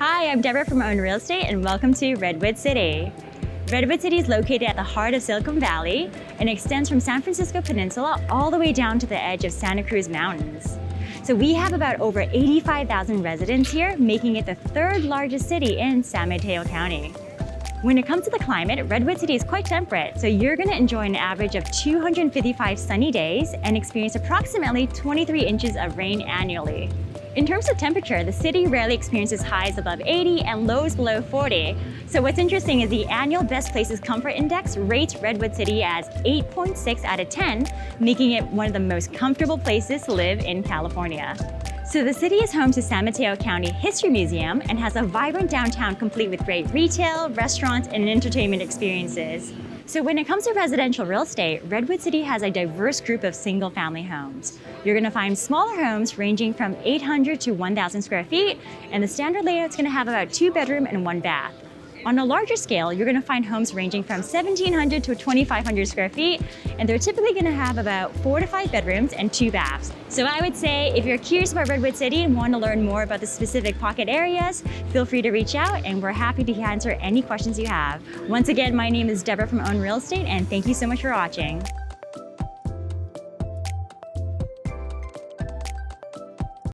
Hi, I'm Deborah from Own Real Estate and welcome to Redwood City. Redwood City is located at the heart of Silicon Valley and extends from San Francisco Peninsula all the way down to the edge of Santa Cruz Mountains. So we have about over 85,000 residents here, making it the third largest city in San Mateo County. When it comes to the climate, Redwood City is quite temperate, so you're going to enjoy an average of 255 sunny days and experience approximately 23 inches of rain annually. In terms of temperature, the city rarely experiences highs above 80 and lows below 40. So what's interesting is the annual Best Places Comfort Index rates Redwood City as 8.6 out of 10, making it one of the most comfortable places to live in California. So the city is home to San Mateo County History Museum and has a vibrant downtown complete with great retail, restaurants, and entertainment experiences. So when it comes to residential real estate, Redwood City has a diverse group of single-family homes. You're going to find smaller homes ranging from 800 to 1,000 square feet, and the standard layout is going to have about 2 bedroom and 1 bath. On a larger scale, you're going to find homes ranging from 1,700 to 2,500 square feet, and they're typically going to have about 4 to 5 bedrooms and 2 baths. So I would say if you're curious about Redwood City and want to learn more about the specific pocket areas, feel free to reach out and we're happy to answer any questions you have. Once again, my name is Deborah from Own Real Estate, and thank you so much for watching.